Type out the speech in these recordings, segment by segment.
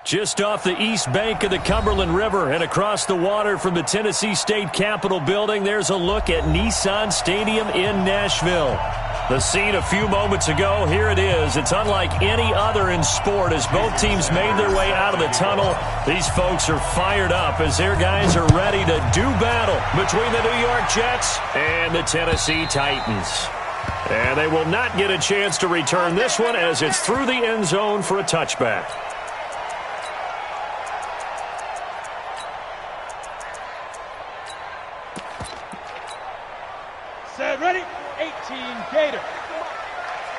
Just off the east bank of the Cumberland River and across the water from the Tennessee State Capitol building, there's a look at Nissan Stadium in Nashville. The scene a few moments ago, here it is. It's unlike any other in sport as both teams made their way out of the tunnel. These folks are fired up as their guys are ready to do battle between the New York Jets and the Tennessee Titans. And they will not get a chance to return this one as it's through the end zone for a touchback. Set, ready? 18 Gator.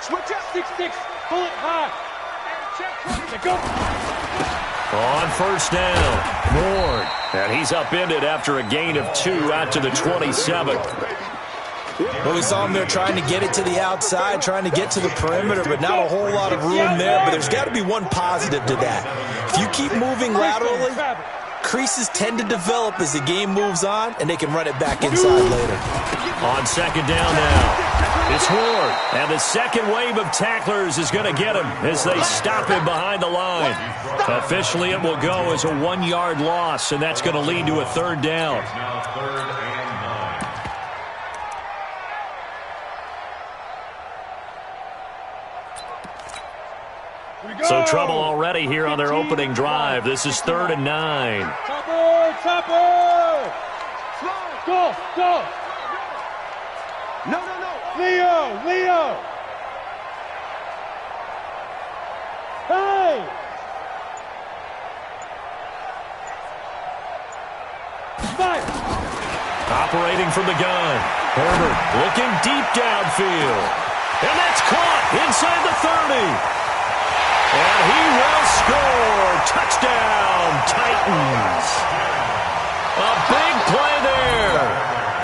Switch up. 6-6. Pull it high. And go. On first down, Ward. And he's upended after a gain of 2 out to the 27. Well, we saw him there trying to get it to the outside, trying to get to the perimeter, but not a whole lot of room there. But there's got to be one positive to that. If you keep moving laterally, creases tend to develop as the game moves on, and they can run it back inside later. On second down now, it's Ward. And the second wave of tacklers is going to get him as they stop him behind the line. Officially, it will go as a 1-yard loss, and that's going to lead to a third down. So trouble already here on their opening drive. This is 3rd and 9. Topper! Go! No. Leo! Hey! Fire! Operating from the gun. Herbert looking deep downfield. And that's caught inside the 30. And he will score. Touchdown, Titans. A big play there.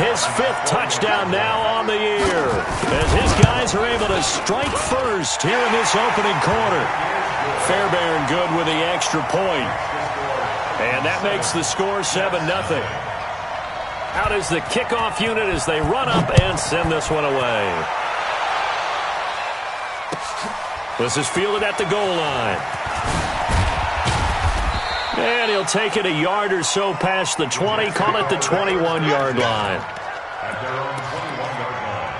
His 5th touchdown now on the year as his guys are able to strike first here in this opening quarter. Fairbairn good with the extra point. And that makes the score 7-0. Out is the kickoff unit as they run up and send this one away. This is fielded at the goal line. And he'll take it a yard or so past the 20, call it the 21-yard line. At their own 21-yard line.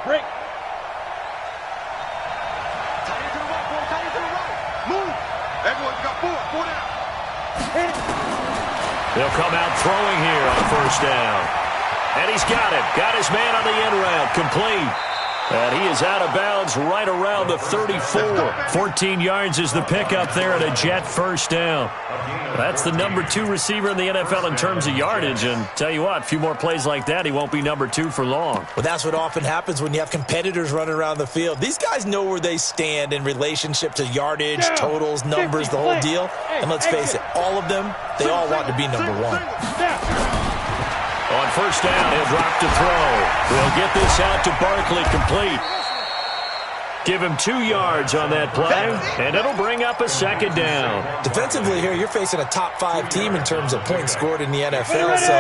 Break. Tight end to the right. Move. Everyone's got 4 down. They'll come out throwing here on first down. And he's got it. Got his man on the end route. Complete. And he is out of bounds right around the 34. 14 yards is the pickup there at a Jet first down. That's the number 2 receiver in the NFL in terms of yardage. And tell you what, a few more plays like that, he won't be number 2 for long. Well, that's what often happens when you have competitors running around the field. These guys know where they stand in relationship to yardage, totals, numbers, the whole deal. And let's face it, all of them, they all want to be number 1. On first down, he'll drop to throw. We'll get this out to Barkley, complete. Give him 2 yards on that play, and it'll bring up a second down. Defensively here, you're facing a top 5 team in terms of points scored in the NFL. So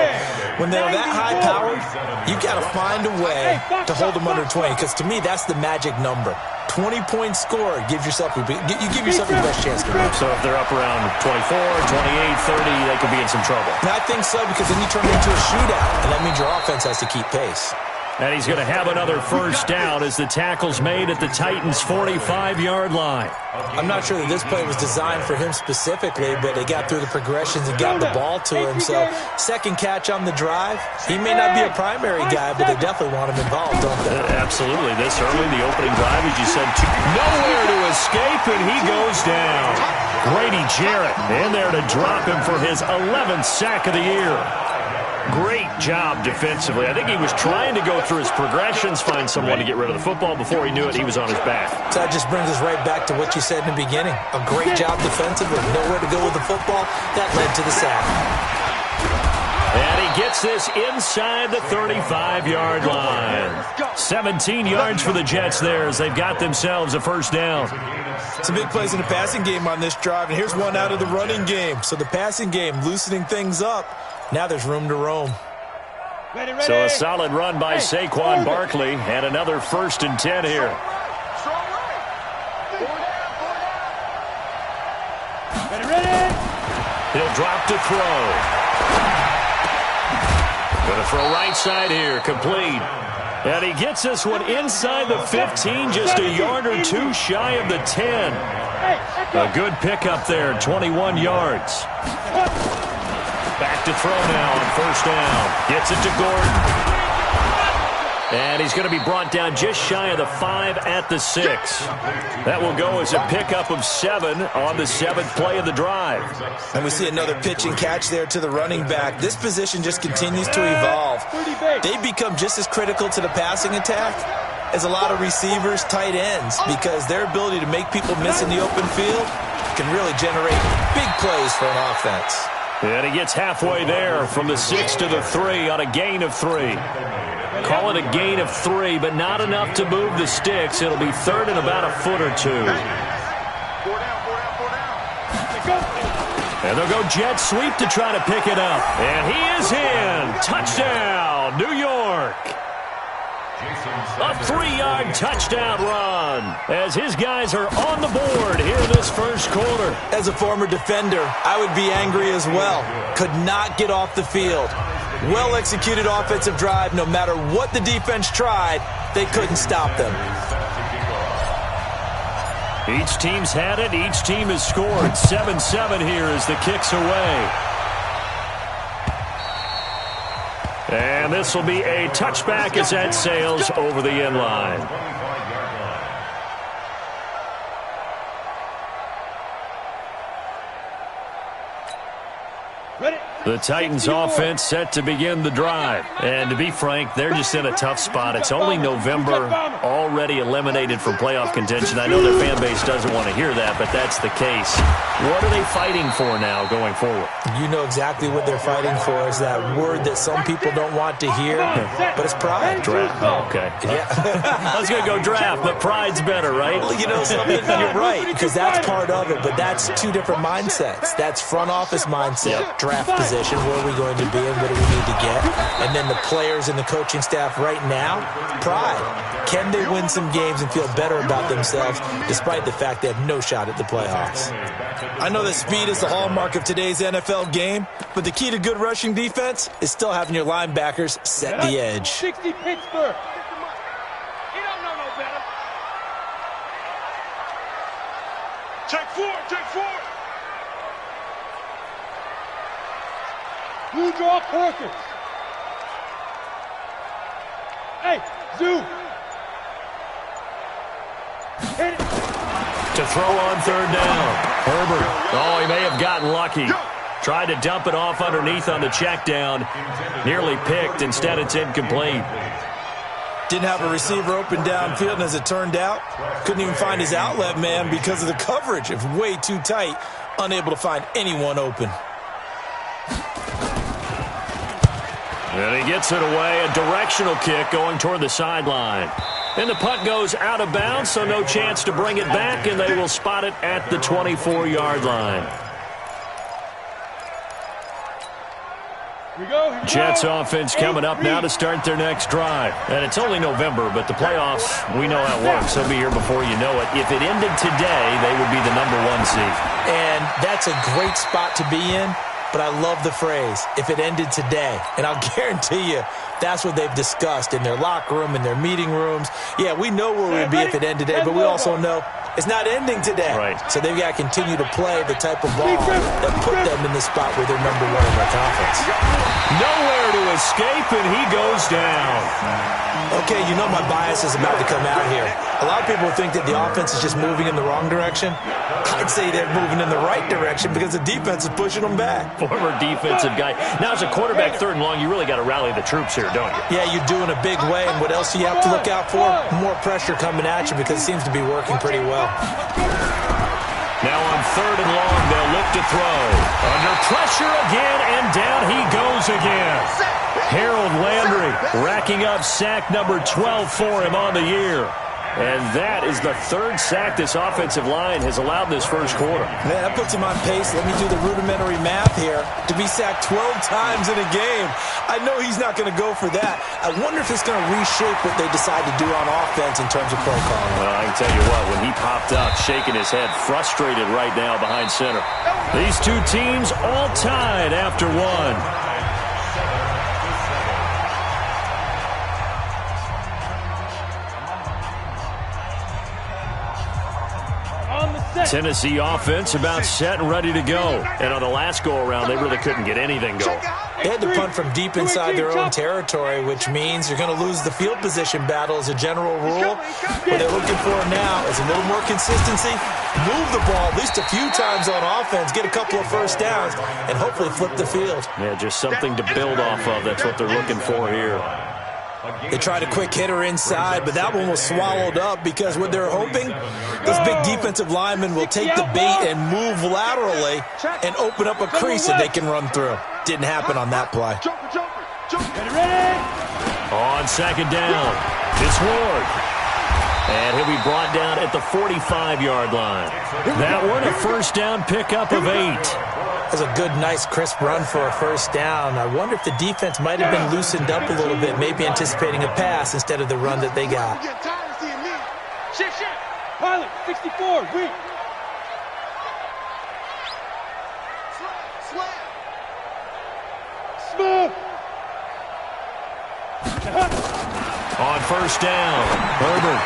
when they're that high-powered, you've got to find a way to hold them under 20, because to me, that's the magic number. 20 points scored, give yourself your best chance to win. So if they're up around 24, 28, 30, they could be in some trouble. And I think so, because then you turn it into a shootout, and that means your offense has to keep pace. And he's going to have another first down as the tackle's made at the Titans' 45-yard line. I'm not sure that this play was designed for him specifically, but they got through the progressions and got the ball to him. So second catch on the drive. He may not be a primary guy, but they definitely want him involved, don't they? Absolutely. This early, the opening drive, as you said, nowhere to escape, and he goes down. Grady Jarrett in there to drop him for his 11th sack of the year. Great job defensively. I think he was trying to go through his progressions, find someone to get rid of the football. Before he knew it, he was on his back. So that just brings us right back to what you said in the beginning. A great job defensively. Nowhere to go with the football. That led to the sack. And he gets this inside the 35-yard line. 17 yards for the Jets there as they've got themselves a first down. Some big plays in the passing game on this drive, and here's one out of the running game. So the passing game loosening things up. Now there's room to roam. Ready, ready. So a solid run by Saquon Barkley and another 1st and 10 here. Ready, ready. He'll drop to throw. Going to throw right side here, complete. And he gets this one inside the 15, just a yard or two shy of the 10. A good pickup there, 21 yards. Back to throw now on 1st down. Gets it to Gordon. And he's going to be brought down just shy of the 5 at the 6. That will go as a pickup of 7 on the 7th play of the drive. And we see another pitch and catch there to the running back. This position just continues to evolve. They become just as critical to the passing attack as a lot of receivers, tight ends, because their ability to make people miss in the open field can really generate big plays for an offense. And he gets halfway there from the 6 to the 3 on a gain of 3. Call it a gain of 3, but not enough to move the sticks. It'll be 3rd and about a foot or 2. 4 down. And they'll go jet sweep to try to pick it up. And he is in. Touchdown, New York. A 3-yard touchdown run as his guys are on the board here in this 1st quarter. As a former defender, I would be angry as well. Could not get off the field. Well-executed offensive drive. No matter what the defense tried, they couldn't stop them. Each team's had it. Each team has scored. 7-7 here as the kick's away. And this will be a touchback as that sails over the end line. The Titans offense set to begin the drive. And to be frank, they're just in a tough spot. It's only November, already eliminated from playoff contention. I know their fan base doesn't want to hear that, but that's the case. What are they fighting for now going forward? You know exactly what they're fighting for is that word that some people don't want to hear, but it's pride. Draft. Oh, okay. Yeah. I was going to go draft, but pride's better, right? Well, you know something? You're right, because that's part of it, but that's 2 different mindsets. That's front office mindset, draft position, where are we going to be and what do we need to get? And then the players and the coaching staff right now, pride. Can they win some games and feel better about themselves despite the fact they have no shot at the playoffs? I know that speed is the hallmark of today's NFL game, but the key to good rushing defense is still having your linebackers set the edge. 60 Pittsburgh. He don't know no better. Check 4. Blue draw Perkins. Hey, Zoo. Hit it. To throw on 3rd down. Herbert. Oh, he may have gotten lucky. Tried to dump it off underneath on the check down. Nearly picked. Instead, it's incomplete. Didn't have a receiver open downfield, and as it turned out, couldn't even find his outlet man because of the coverage. It was way too tight. Unable to find anyone open. And he gets it away. A directional kick going toward the sideline. And the punt goes out of bounds, so no chance to bring it back, and they will spot it at the 24-yard line. Jets offense coming up now to start their next drive. And it's only November, but the playoffs, we know how it works. They'll be here before you know it. If it ended today, they would be the #1 seed. And that's a great spot to be in. But I love the phrase, if it ended today. And I'll guarantee you, that's what they've discussed in their locker room, in their meeting rooms. Yeah, we know where we'd be if it ended today, but we also know it's not ending today. Right. So they've got to continue to play the type of ball that put them in the spot where they're #1 in their conference. Nowhere to escape, and he goes down. Okay, you know my bias is about to come out here. A lot of people think that the offense is just moving in the wrong direction. I'd say they're moving in the right direction because the defense is pushing them back. Former defensive guy. Now, as a quarterback 3rd and long, you really got to rally the troops here, don't you? Yeah, you do in a big way. And what else do you have to look out for? More pressure coming at you because it seems to be working pretty well. Now on 3rd and long, they'll look to throw. Under pressure again, and down he goes again. Harold Landry racking up sack number 12 for him on the year. And that is the 3rd sack this offensive line has allowed this 1st quarter. Man, that puts him on pace. Let me do the rudimentary math here. To be sacked 12 times in a game, I know he's not going to go for that. I wonder if it's going to reshape what they decide to do on offense in terms of play calling. Well, I can tell you what, when he popped up, shaking his head, frustrated right now behind center. These two teams all tied after one. Tennessee offense about set and ready to go. And on the last go-around, they really couldn't get anything going. They had to punt from deep inside their own territory, which means you're going to lose the field position battle as a general rule. What they're looking for now is a little more consistency, move the ball at least a few times on offense, get a couple of first downs, and hopefully flip the field. Yeah, just something to build off of. That's what they're looking for here. They tried a quick hitter inside, but that one was swallowed up because what they're hoping, those big defensive linemen will take the bait and move laterally and open up a crease that they can run through. Didn't happen on that play. On second down, it's Ward. And he'll be brought down at the 45-yard line. That one, a first down pickup of 8. That's a good, nice, crisp run for a first down. I wonder if the defense might have been loosened up a little bit, maybe anticipating a pass instead of the run that they got. Shift. Pilot, 64, weak. Smooth. On first down, Herbert.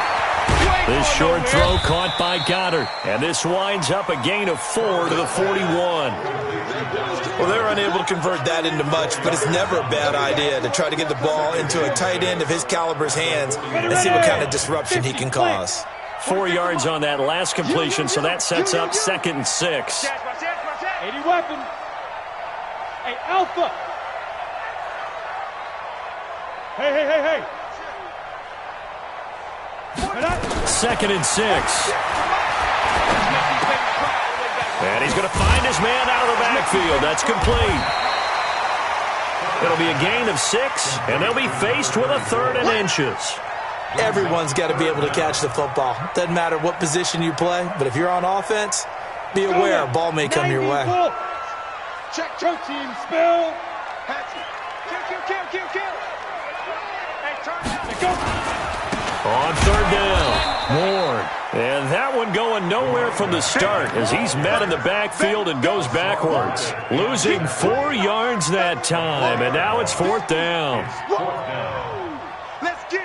This short throw caught by Goddard. And this winds up a gain of 4 to the 41. Well, they're unable to convert that into much, but it's never a bad idea to try to get the ball into a tight end of his caliber's hands and see what kind of disruption he can cause. 4 yards on that last completion, so that sets up 2nd and 6. 80 weapon. Hey, Alpha. Hey. 2nd and 6. And he's going to find his man out of the backfield. That's complete. It'll be a gain of 6, and they'll be faced with a 3rd and inches. Everyone's got to be able to catch the football. Doesn't matter what position you play, but if you're on offense, be aware a ball may come your way. Check team, spill. Kill. On 3rd down, Ward. And that one going nowhere from the start as he's met in the backfield and goes backwards. Losing 4 yards that time, and now it's 4th down. Let's get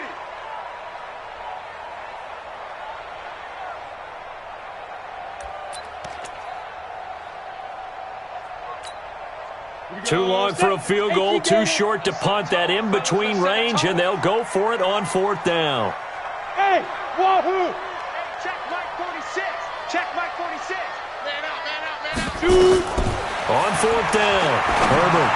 it. Too long for a field goal, too short to punt. That in-between range, and they'll go for it on 4th down. Hey, wahoo! Check Mike 46. Check Mike 46. Man out. Dude. On 4th down, Herbert.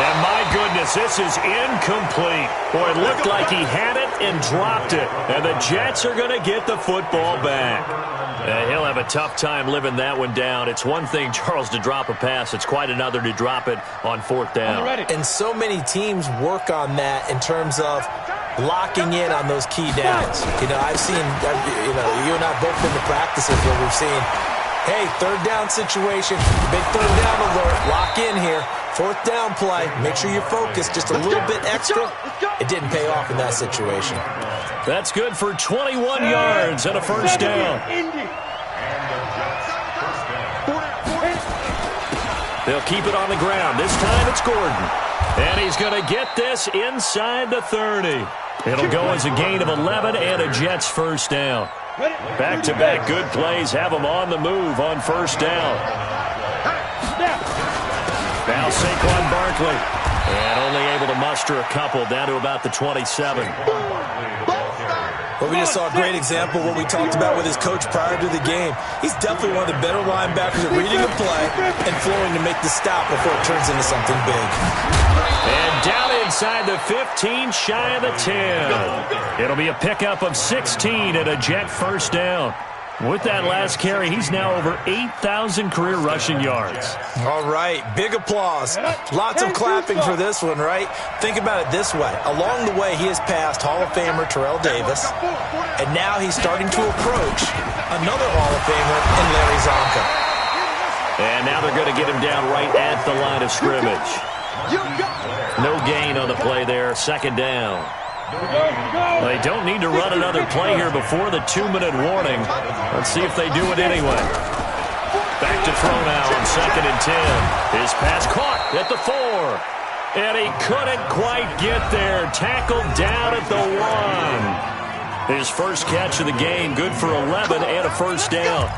And my goodness, this is incomplete. Boy, it looked like he had it and dropped it. And the Jets are going to get the football back. He'll have a tough time living that one down. It's one thing, Charles, to drop a pass. It's quite another to drop it on 4th down. And so many teams work on that in terms of locking in on those key downs. I've seen, you and I both been to practices where we've seen, hey, 3rd down situation, big 3rd down alert, lock in here. 4th down play, make sure you're focused just a little bit extra. It didn't pay off in that situation. That's good for 21 yards and a first down. They'll keep it on the ground. This time it's Gordon. And he's going to get this inside the 30. It'll go as a gain of 11 and a Jets first down. Back-to-back good plays have them on the move on first down. Now Saquon Barkley. And only able to muster a couple down to about the 27. Well, we just saw a great example of what we talked about with his coach prior to the game. He's definitely one of the better linebackers at reading a play and flowing to make the stop before it turns into something big. And down inside the 15, shy of the 10. It'll be a pickup of 16 and a Jet first down. With that last carry, he's now over 8,000 career rushing yards. All right, big applause. Lots of clapping for this one, right? Think about it this way. Along the way, he has passed Hall of Famer Terrell Davis, and now he's starting to approach another Hall of Famer in Larry Zonka. And now they're going to get him down right at the line of scrimmage. No gain on the play there, second down. They don't need to run another play here before the 2-minute warning. Let's see if they do it anyway. Back to throw now on 2nd and 10. His pass caught at the 4. And he couldn't quite get there. Tackled down at the 1. His first catch of the game, good for 11 and a first down.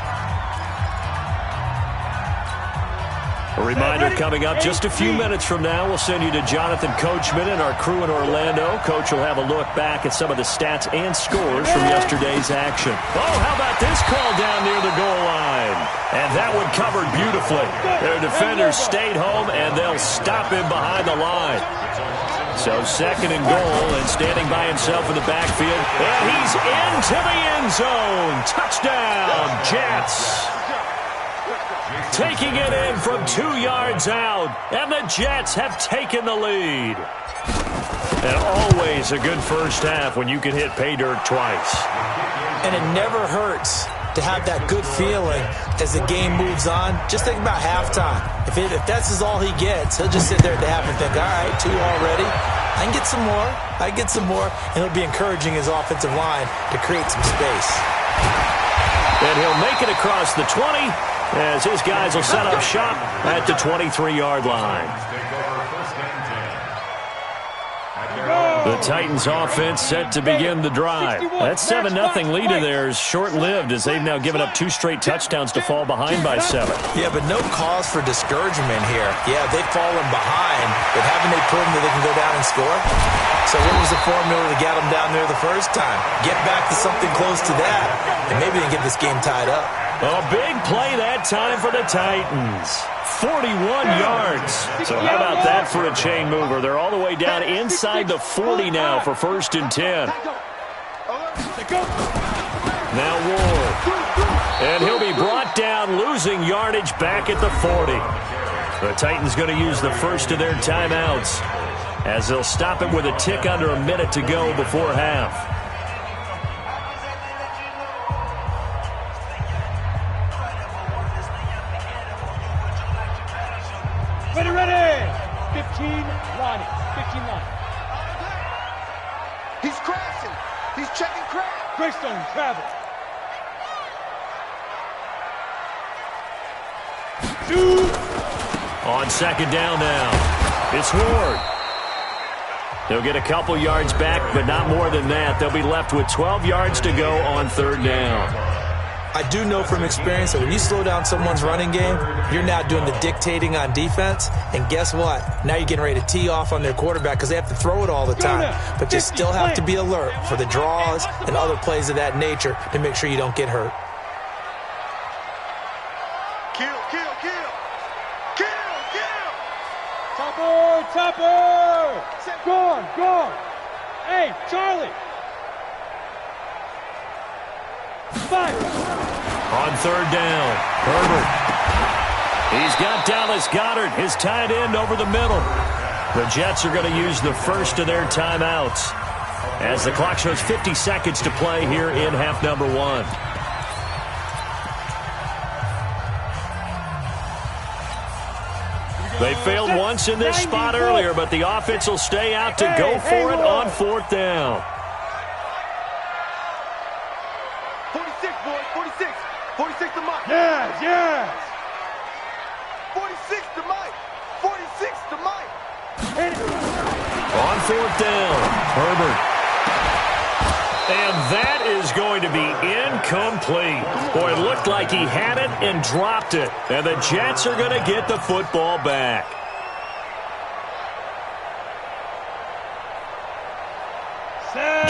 A reminder coming up just a few minutes from now. We'll send you to Jonathan Coachman and our crew in Orlando. Coach will have a look back at some of the stats and scores from yesterday's action. Oh, how about this call down near the goal line? And that one covered beautifully. Their defenders stayed home, and they'll stop him behind the line. So 2nd and goal, and standing by himself in the backfield. And he's into the end zone. Touchdown, Jets. Taking it in from 2 yards out, and the Jets have taken the lead. And always a good first half when you can hit pay dirt twice. And it never hurts to have that good feeling as the game moves on. Just think about halftime. If that's all he gets, he'll just sit there at the half and think, all right, 2 already. I can get some more. I can get some more. And he'll be encouraging his offensive line to create some space. And he'll make it across the 20 as his guys will set up shop at the 23-yard line. The Titans offense set to begin the drive. That 7-0 lead of theirs short-lived as they've now given up 2 straight touchdowns to fall behind by 7. Yeah, but no cause for discouragement here. Yeah, they've fallen behind, but haven't they proven that they can go down and score? So what was the formula to get them down there the first time? Get back to something close to that, and maybe they can get this game tied up. A big play that time for the Titans. 41 yards. So how about that for a chain mover? They're all the way down inside the 40 now for 1st and 10. Now Ward. And he'll be brought down, losing yardage back at the 40. The Titans going to use the first of their timeouts as they'll stop it with a tick under a minute to go before half. Ready. 15 line. 15 line. He's crashing. He's checking crash. Greystone travel. 2. On 2nd down now. It's Ward. They'll get a couple yards back, but not more than that. They'll be left with 12 yards to go on 3rd down. I do know from experience that when you slow down someone's running game, you're now doing the dictating on defense. And guess what? Now you're getting ready to tee off on their quarterback because they have to throw it all the time. But you still have to be alert for the draws and other plays of that nature to make sure you don't get hurt. Kill. Topper. Gone. Hey, Charlie. 5. On 3rd down, Herbert. He's got Dallas Goedert, his tight end, over the middle. The Jets are going to use the first of their timeouts as the clock shows 50 seconds to play here in half number 1. They failed once in this spot earlier, but the offense will stay out to go for it on 4th down. 46, boys. 46. 46 to Mike. Yes. 46 to Mike. 46 to Mike. On 4th down, Herbert. And that is going to be incomplete. Boy, it looked like he had it and dropped it. And the Jets are going to get the football back.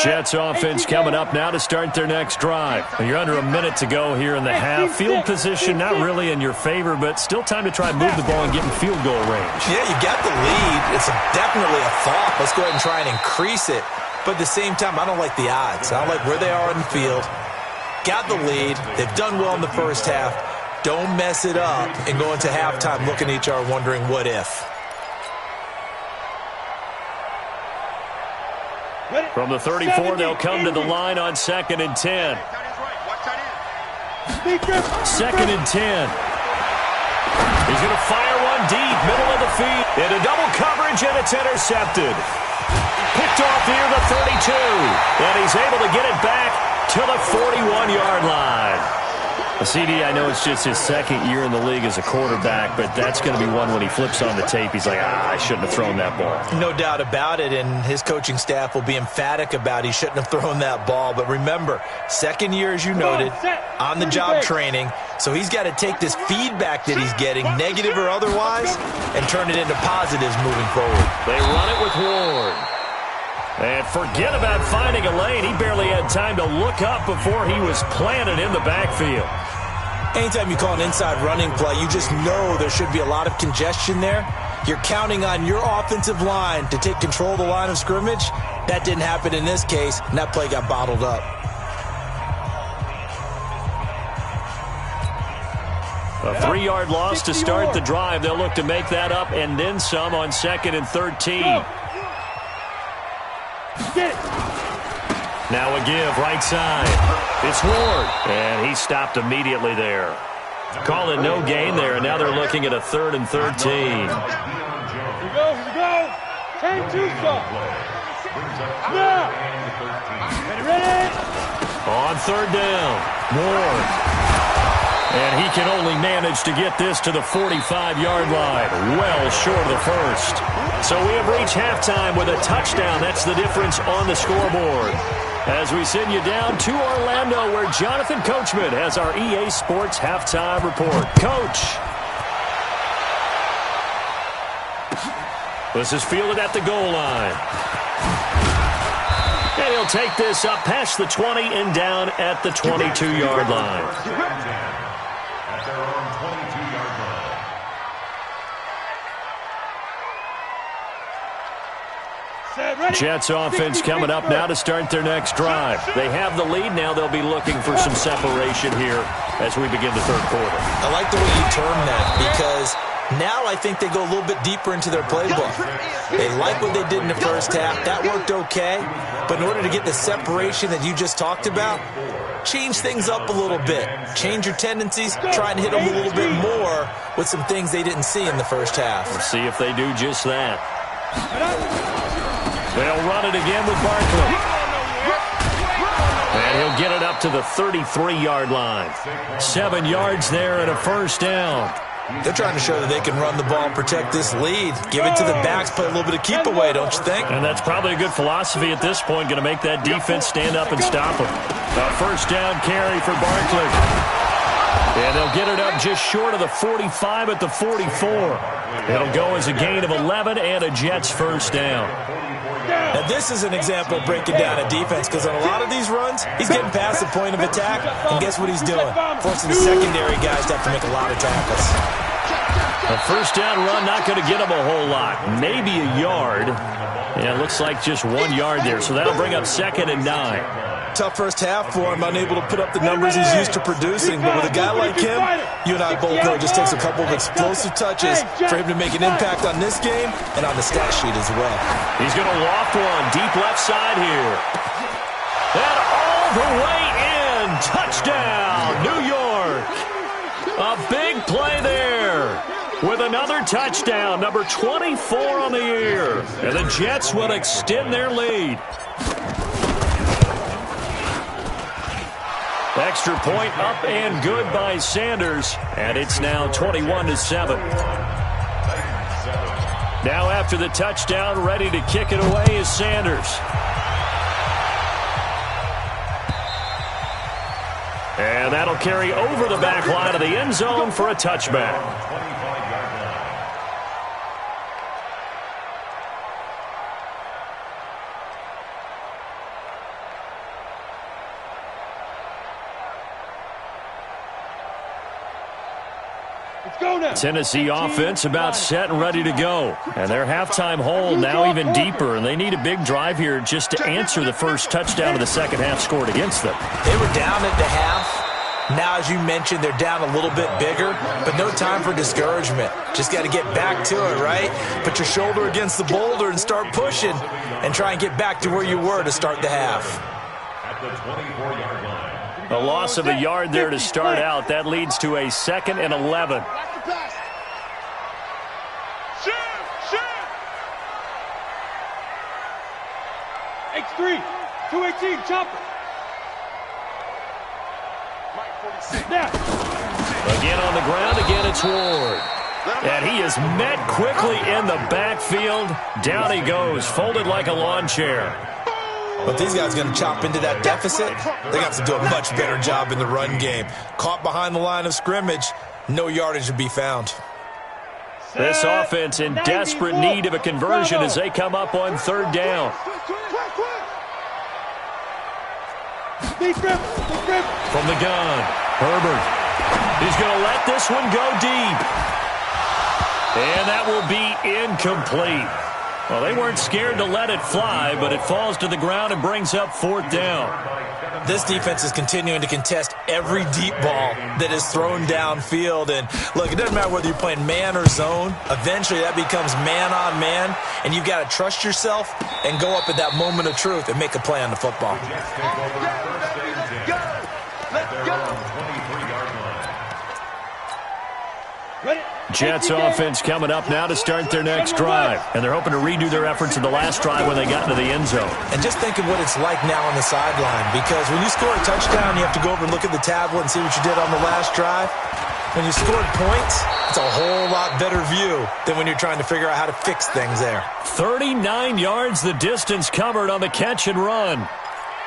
Jets offense coming up now to start their next drive. You're under a minute to go here in the half. Field position not really in your favor, but still time to try and move the ball and get in field goal range. Yeah, you got the lead. It's definitely a thought. Let's go ahead and try and increase it. But at the same time, I don't like the odds. I don't like where they are in the field. Got the lead. They've done well in the first half. Don't mess it up and go into halftime looking at each other wondering what if. From the 34, they'll come to the line on 2nd and 10. 2nd and 10. He's going to fire one deep, middle of the field. Into double coverage, and it's intercepted. Picked off near the 32. And he's able to get it back to the 41-yard line. CD, I know it's just his second year in the league as a quarterback, but that's going to be one when he flips on the tape. He's like, I shouldn't have thrown that ball. No doubt about it, and his coaching staff will be emphatic about he shouldn't have thrown that ball. But remember, second year, as you noted, on-the-job training, so he's got to take this feedback that he's getting, negative or otherwise, and turn it into positives moving forward. They run it with Ward. And forget about finding a lane. He barely had time to look up before he was planted in the backfield. Anytime you call an inside running play, you just know there should be a lot of congestion there. You're counting on your offensive line to take control of the line of scrimmage. That didn't happen in this case, and that play got bottled up. A 3-yard loss to start the drive. They'll look to make that up and then some on 2nd and 13. Now a give, right side. It's Ward, and he stopped immediately there. Calling no gain there, and now they're looking at a 3rd and 13. Here we go. 10-2 stop. Now. Ready? On 3rd down, Ward. And he can only manage to get this to the 45-yard line, well short of the first. So we have reached halftime with a touchdown. That's the difference on the scoreboard. As we send you down to Orlando, where Jonathan Coachman has our EA Sports halftime report. Coach. This is fielded at the goal line. And he'll take this up past the 20 and down at the 22-yard line. Jets offense coming up now to start their next drive. They have the lead now. They'll be looking for some separation here as we begin the 3rd quarter. I like the way you term that, because now I think they go a little bit deeper into their playbook. They like what they did in the first half. That worked okay. But in order to get the separation that you just talked about, change things up a little bit. Change your tendencies. Try and hit them a little bit more with some things they didn't see in the first half. Let's see if they do just that. They'll run it again with Barkley. And he'll get it up to the 33-yard line. 7 yards there and a 1st down. They're trying to show that they can run the ball and protect this lead. Give it to the backs, play a little bit of keep away, don't you think? And that's probably a good philosophy at this point, going to make that defense stand up and stop them. A 1st down carry for Barkley. And they'll get it up just short of the 45 at the 44. It'll go as a gain of 11 and a Jets 1st down. Now, this is an example of breaking down a defense, because on a lot of these runs, he's getting past the point of attack, and guess what he's doing? Forcing the secondary guys to have to make a lot of tackles. A 1st down run, not going to get him a whole lot. Maybe a yard. Yeah, it looks like just 1 yard there, so that'll bring up 2nd and 9. Tough first half for him, unable to put up the numbers he's used to producing. But with a guy like him, you and I both know it just takes a couple of explosive touches for him to make an impact on this game and on the stat sheet as well. He's going to loft one deep left side here. And all the way in. Touchdown, New York. A big play there with another touchdown, number 24 on the year. And the Jets will extend their lead. Extra point up and good by Sanders, and it's now 21-7. Now after the touchdown, ready to kick it away is Sanders. And that'll carry over the back line of the end zone for a touchback. Tennessee offense about set and ready to go. And their halftime hole now even deeper, and they need a big drive here just to answer the first touchdown of the second half scored against them. They were down at the half. Now, as you mentioned, they're down a little bit bigger, but no time for discouragement. Just got to get back to it, right? Put your shoulder against the boulder and start pushing and try and get back to where you were to start the half. At the 24-yard line. A loss of a yard there to start out. That leads to a 2nd and 11. X3, 218, chopper. Now. Again on the ground, again it's Ward. And he is met quickly in the backfield. Down he goes, folded like a lawn chair. But these guys are going to chop into that deficit. They got to do a much better job in the run game. Caught behind the line of scrimmage, no yardage to be found. This offense in desperate need of a conversion as they come up on third down. From the gun, Herbert. He's going to let this one go deep. And that will be incomplete. Well, they weren't scared to let it fly, but it falls to the ground and brings up fourth down. This defense is continuing to contest every deep ball that is thrown downfield. And, look, it doesn't matter whether you're playing man or zone. Eventually, that becomes man on man, and you've got to trust yourself and go up at that moment of truth and make a play on the football. Jets offense coming up now to start their next drive. And they're hoping to redo their efforts in the last drive when they got into the end zone. And just think of what it's like now on the sideline, because when you score a touchdown, you have to go over and look at the tablet and see what you did on the last drive. When you scored points, it's a whole lot better view than when you're trying to figure out how to fix things there. 39 yards the distance covered on the catch and run.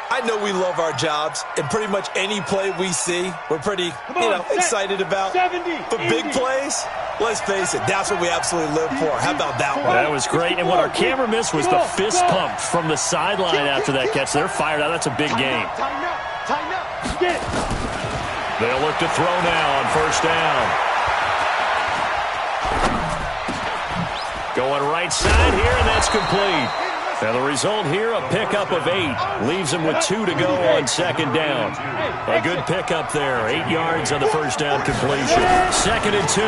I know we love our jobs, and pretty much any play we see, we're pretty, excited about. 70, but big plays, let's face it, that's what we absolutely live for. How about that one? That was great, and what our camera missed was the fist pump from the sideline after that catch. They're fired out. That's a big game. They'll look to throw now on first down. Going right side here, and that's complete. Now the result here, a pickup of 8. Leaves them with 2 to go on second down. A good pickup there. 8 yards on the first down completion. Second and 2.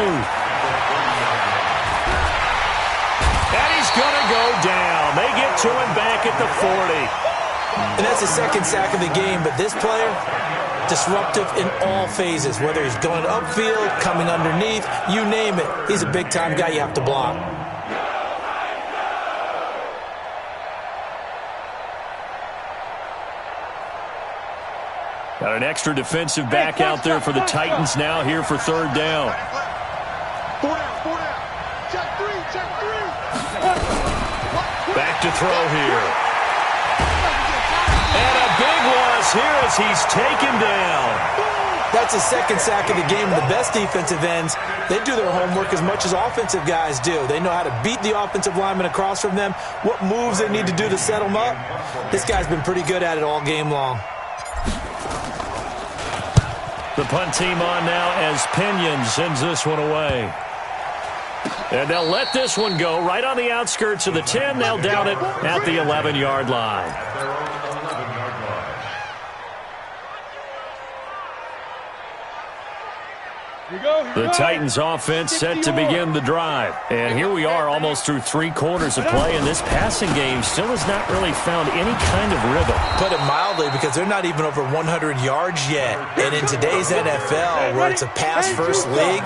And he's going to go down. They get to him back at the 40. And that's the second sack of the game, but this player, disruptive in all phases. Whether he's going upfield, coming underneath, you name it. He's a big-time guy you have to block. Got an extra defensive back out there for the Titans now here for third down. Back to throw here. And a big loss here as he's taken down. That's the second sack of the game. The best defensive ends, they do their homework as much as offensive guys do. They know how to beat the offensive lineman across from them, what moves they need to do to set them up. This guy's been pretty good at it all game long. The punt team on now as Pinion sends this one away. And they'll let this one go right on the outskirts of the 10. They'll down it at the 11-yard line. The Titans offense set to begin the drive. And here we are almost through 3 quarters of play, and this passing game still has not really found any kind of rhythm. Put it mildly, because they're not even over 100 yards yet. And in today's NFL, where it's a pass-first league,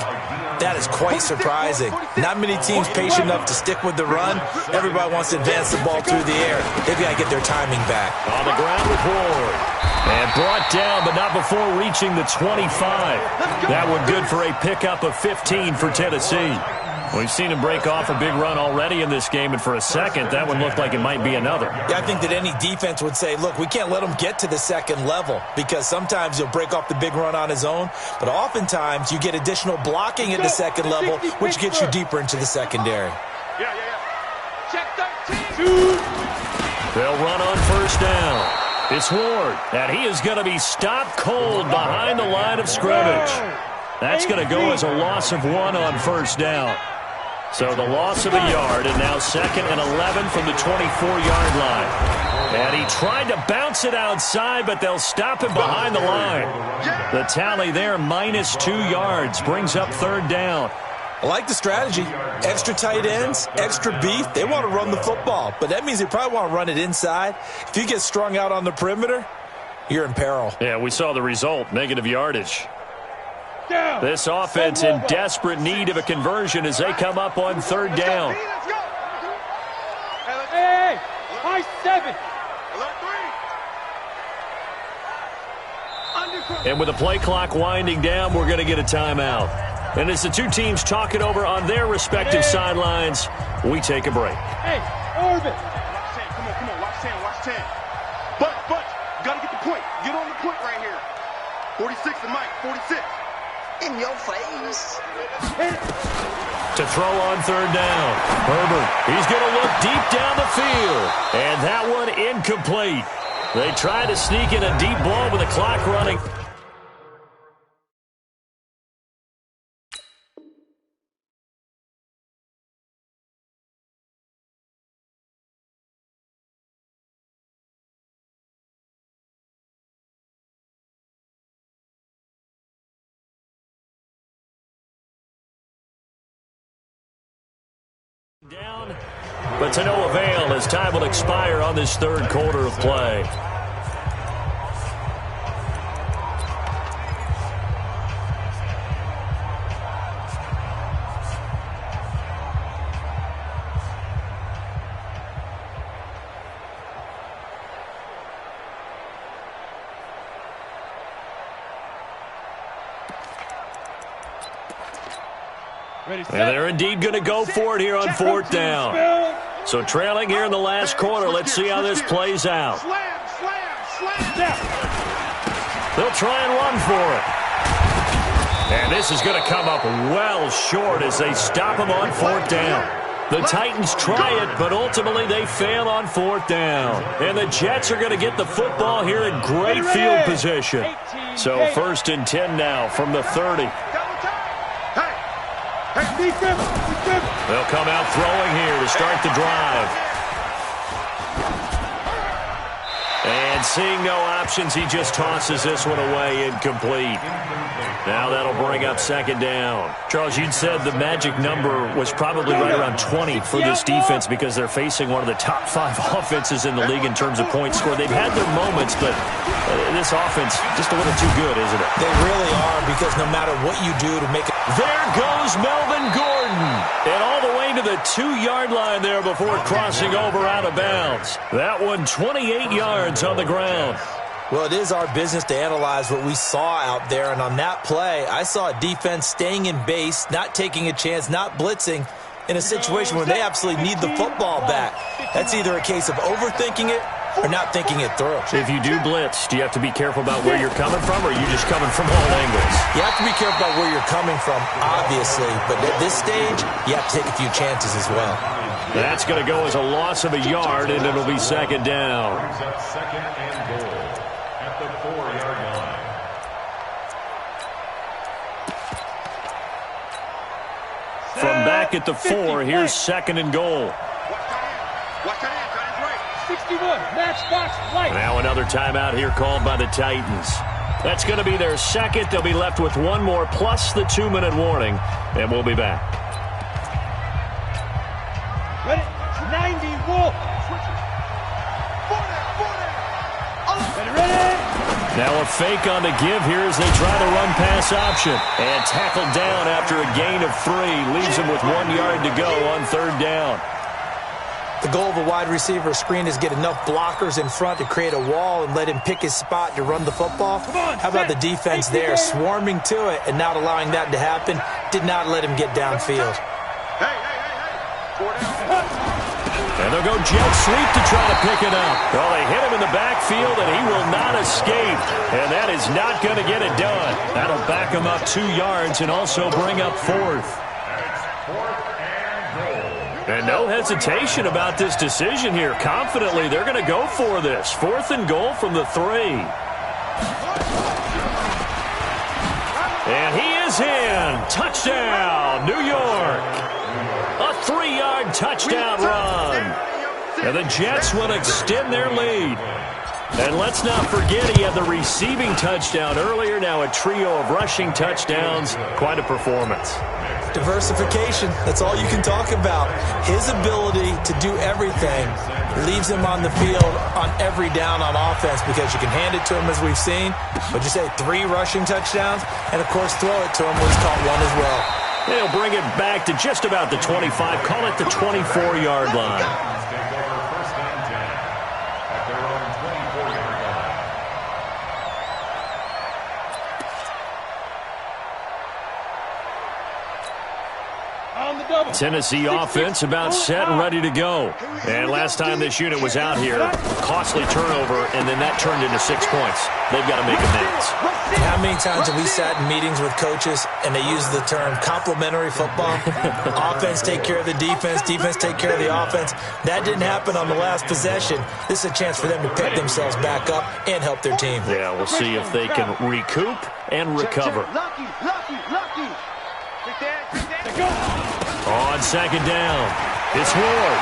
that is quite surprising. Not many teams patient enough to stick with the run. Everybody wants to advance the ball through the air. They've got to get their timing back. On the ground with Ward. And brought down, but not before reaching the 25. That one good for a pickup of 15 for Tennessee. We've seen him break off a big run already in this game, and for a second, that one looked like it might be another. Yeah, I think that any defense would say, look, we can't let him get to the second level, because sometimes he'll break off the big run on his own, but oftentimes you get additional blocking at the second level, which gets you deeper into the secondary. Check 13. They'll run on first down. It's Ward, and he is going to be stopped cold behind the line of scrimmage. That's going to go as a loss of 1 on first down. So the loss of a yard, and now second and 11 from the 24-yard line. And he tried to bounce it outside, but they'll stop him behind the line. The tally there, -2 yards, brings up third down. I like the strategy. Extra tight ends, extra beef. They want to run the football, but that means they probably want to run it inside. If you get strung out on the perimeter, you're in peril. Yeah, we saw the result, negative yardage. Down. This offense in desperate need of a conversion as they come up on third down. Hey, high 7. And with the play clock winding down, we're going to get a timeout. And as the two teams talk it over on their respective sidelines, we take a break. Hey, Orbit. Come on, watch 10, watch 10. But, you got to get the point. Get on the point right here. 46 and Mike, 46. In your face. To throw on third down. Herbert, he's going to look deep down the field. And that one incomplete. They try to sneak in a deep ball with the clock running. Down, but to no avail as time will expire on this third quarter of play. And they're indeed going to go for it here on fourth down. So trailing here in the last quarter, let's see how this plays out. They'll try and run for it. And this is going to come up well short as they stop him on fourth down. The Titans try it, but ultimately they fail on fourth down. And the Jets are going to get the football here in great field position. So first and 10 now from the 30. They'll come out throwing here to start the drive. And seeing no options, he just tosses this one away incomplete. Now that'll bring up second down. Charles, you'd said the magic number was probably right around 20 for this defense because they're facing one of the top 5 offenses in the league in terms of points scored. They've had their moments, but this offense just a little too good, isn't it? They really are, because no matter what you do to make it... There goes Melvin Gordon. And all the way to the 2-yard line there before crossing over out of bounds. That one 28 yards on the ground. Well, it is our business to analyze what we saw out there, and on that play, I saw a defense staying in base, not taking a chance, not blitzing, in a situation where they absolutely need the football back. That's either a case of overthinking it or not thinking it through. If you do blitz, do you have to be careful about where you're coming from, or are you just coming from all angles? You have to be careful about where you're coming from, obviously, but at this stage, you have to take a few chances as well. That's going to go as a loss of a yard, and it'll be second down. Second and goal at the 4-yard line. From back at the 4, here's second and goal. Watch that in, right. 61, matchbox light. Now another timeout here called by the Titans. That's going to be their second. They'll be left with one more plus the 2-minute warning, and we'll be back. Ready? 90, Wolf. Ready? Now a fake on the give here as they try the run-pass option. And tackled down after a gain of 3. Leaves them with 1 yard to go on third down. The goal of a wide receiver screen is get enough blockers in front to create a wall and let him pick his spot to run the football. How about the defense there, swarming to it and not allowing that to happen? Did not let him get downfield. And they'll go jet sweep to try to pick it up. Well, they hit him in the backfield, and he will not escape. And that is not going to get it done. That'll back him up 2 yards and also bring up fourth. And no hesitation about this decision here. Confidently, they're going to go for this. Fourth and goal from the 3. And he is in. Touchdown, New York. A 3-yard touchdown run. And the Jets will extend their lead. And let's not forget he had the receiving touchdown earlier. Now a trio of rushing touchdowns. Quite a performance. Diversification, that's all you can talk about. His ability to do everything leaves him on the field on every down on offense because you can hand it to him as we've seen. But you say 3 rushing touchdowns and, of course, throw it to him when he's caught 1 as well. They'll bring it back to just about the 25. Call it the 24-yard line. Tennessee offense about set and ready to go. And last time this unit was out here, costly turnover, and then that turned into 6 points. They've got to make amends. How many times have we sat in meetings with coaches and they use the term complementary football? Offense take care of the defense, defense take care of the offense. That didn't happen on the last possession. This is a chance for them to pick themselves back up and help their team. Yeah, we'll see if they can recoup and recover. Lucky. On second down, it's Ward.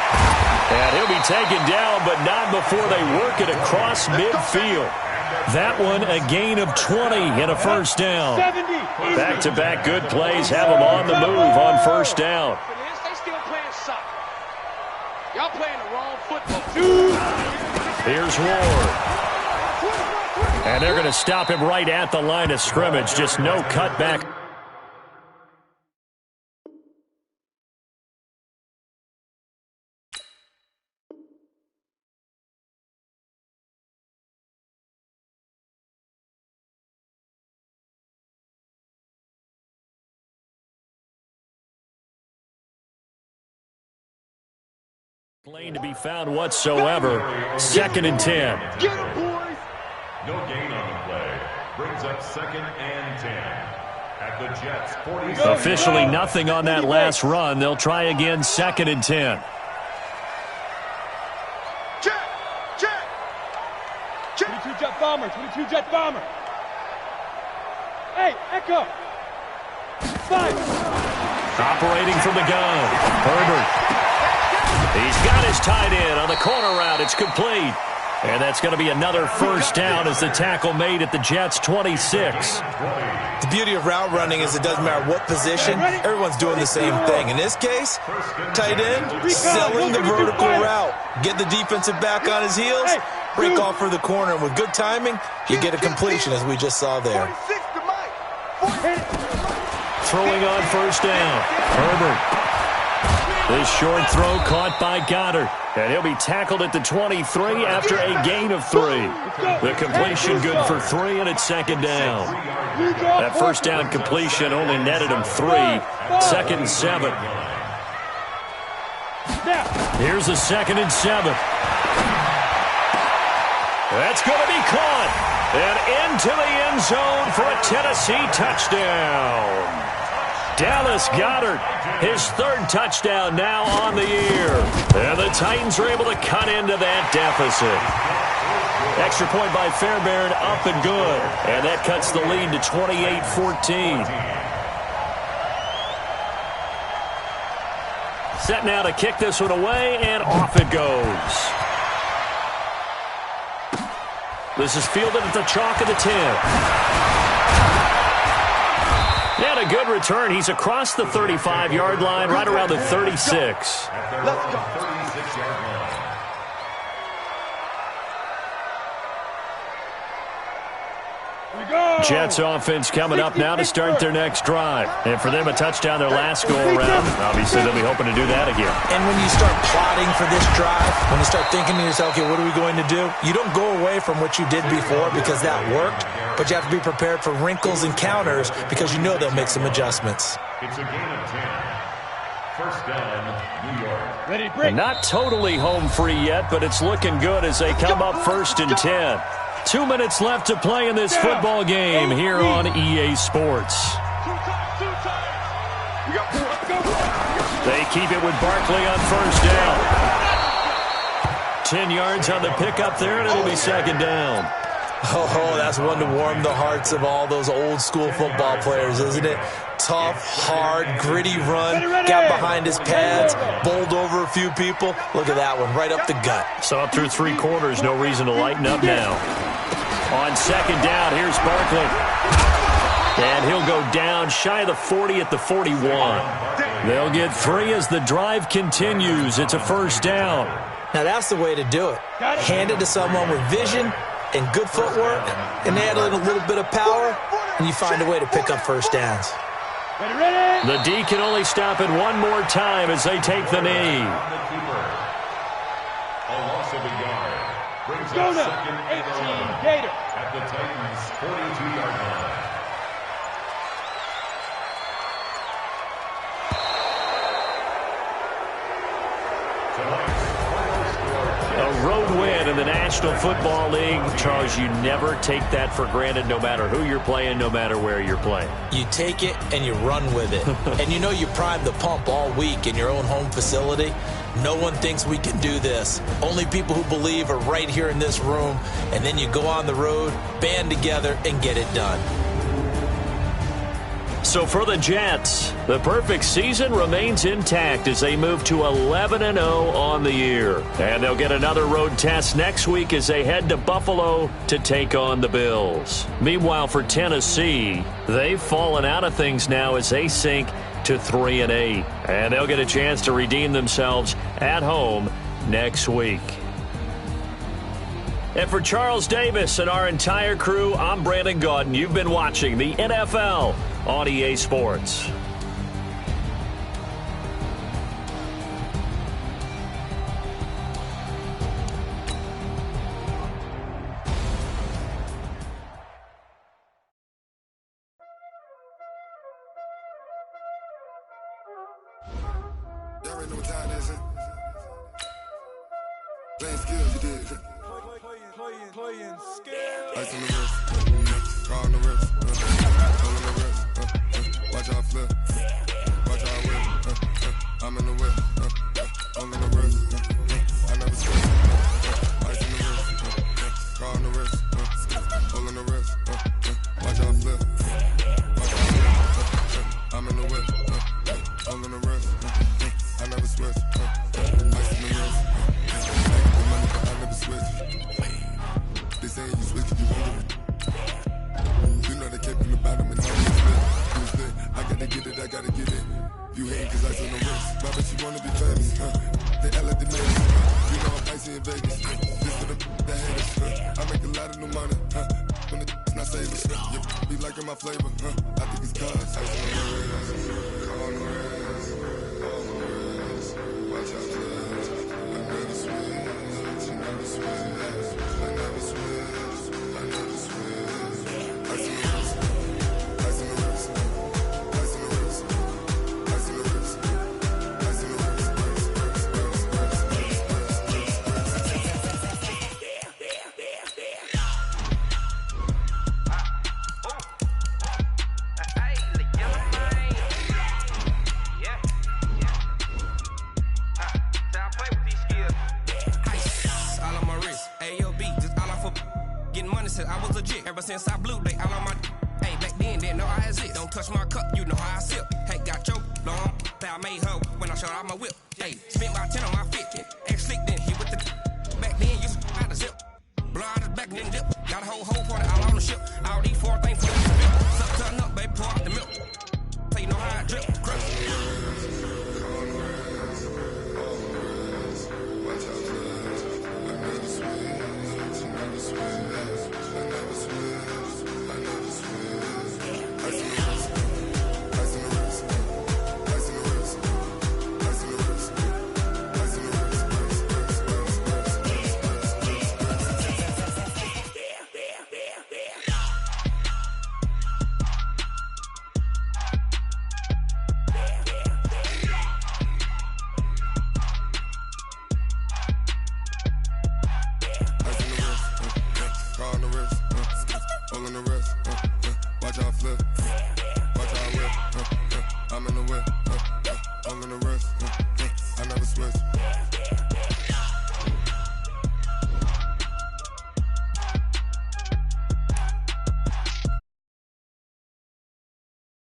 And he'll be taken down, but not before they work it across midfield. That one, a gain of 20 and a first down. Back-to-back good plays have them on the move on first down. They still playing soccer. Y'all playing the wrong football. Here's Ward. And they're going to stop him right at the line of scrimmage. Just no cutback. Lane to be found whatsoever. 2nd and 10. Get him, boys! No gain on the play. Brings up 2nd and 10. At the Jets, 40. Officially nothing on that last run. They'll try again 2nd and 10. Check! 22 jet bomber, 22 jet bomber. Hey, Echo. 5. Operating from the gun. Herbert. He's got his tight end on the corner route. It's complete. And that's going to be another first down as the tackle made at the Jets' 26. The beauty of route running is it doesn't matter what position, everyone's doing the same thing. In this case, tight end, selling the vertical route. Get the defensive back on his heels, break off for the corner. And with good timing, you get a completion as we just saw there. Throwing on first down. Herbert. This short throw caught by Goddard. And he'll be tackled at the 23 after a gain of 3. The completion good for 3, and it's 2nd down. That first down completion only netted him 3. 2nd and 7. Here's a 2nd and 7. That's going to be caught. And into the end zone for a Tennessee touchdown. Dallas Goedert, his 3rd touchdown now on the year. And the Titans are able to cut into that deficit. Extra point by Fairbairn, up and good. And that cuts the lead to 28-14. Set now to kick this one away, and off it goes. This is fielded at the chalk of the 10. And a good return. He's across the 35-yard line, right around the 36. Let's go. 36-yard line. Jets offense coming up now to start their next drive. And for them, a touchdown their last go-around. Obviously, they'll be hoping to do that again. And when you start plotting for this drive, when you start thinking to yourself, okay, what are we going to do? You don't go away from what you did before because that worked, but you have to be prepared for wrinkles and counters because you know they'll make some adjustments. It's a gain of 10. First down, New York. Ready, break. Not totally home free yet, but it's looking good as they come up 1st and 10. 2 minutes left to play in this football game here on EA Sports. They keep it with Barkley on first down. 10 yards on the pickup there, and it'll be 2nd down. Oh, that's one to warm the hearts of all those old-school football players, isn't it? Tough, hard, gritty run, got behind his pads, bowled over a few people. Look at that one, right up the gut. So up through 3 quarters, no reason to lighten up now. On 2nd down, here's Barkley. And he'll go down shy of the 40 at the 41. They'll get 3 as the drive continues. It's a first down. Now, that's the way to do it. Hand it to someone with vision and good footwork, and add a little bit of power, and you find a way to pick up first downs. The D can only stop it one more time as they take the knee. A loss of a yard. Brings up second and 11 Gator. at the Titans' 42-yard line. A road win in the National Football League. Charles, you never take that for granted no matter who you're playing, no matter where you're playing. You take it and you run with it. And you know you primed the pump all week in your own home facility. No one thinks we can do this. Only people who believe are right here in this room. And then you go on the road, band together, and get it done. So for the Jets, the perfect season remains intact as they move to 11-0 on the year. And they'll get another road test next week as they head to Buffalo to take on the Bills. Meanwhile, for Tennessee, they've fallen out of things now as they sink to 3-8. And they'll get a chance to redeem themselves at home next week. And for Charles Davis and our entire crew, I'm Brandon Gaudin. You've been watching the NFL on EA Sports. Y'all already know what time it is, huh? Playing skills, you did. Playing skills. Ice on the wrist, car on the wrist, on the wrist, watch out flip, watch out whip, I'm in the whip, on the wrist, I never switch, ice on the wrist, car on the wrist, on the wrist, watch out flip, watch out whip, I'm in the whip, on the wrist, I never switch, ice on the wrist, the money but I never switch. They say you switch, you won't get it. You know they kept in the bottom and now you split. I gotta get it, I gotta get it. You hate cause I on the wrist. Why bet you wanna be famous, They act like the man. You know I'm icy in Vegas. This for the haters, I make a lot of new money, When it's not saving, you be liking my flavor, I think it's cause I on the wrist. On the wrist, on the wrist. Watch out, please. I never switch, you never switch. I never switch, I never switch. Ice in the wrist, ice in the wrist, ice in the wrist, ice in the wrist, ice in the wrist, I was legit ever since I blew they all on my. Hey, back then didn't know I exist. Don't touch my cup, you know how I sip. Hey, got your long. I made her when I showed out my whip. Hey, spent about 10 on my 50. Ex slick then hit with the. Back then you out the zip. Blow out his back and then dip. Got a whole for it all on the ship. All these 4 things for the bill. Suck turn up, baby, pour out the milk. So you know how I drip. Crush. Watch out flip.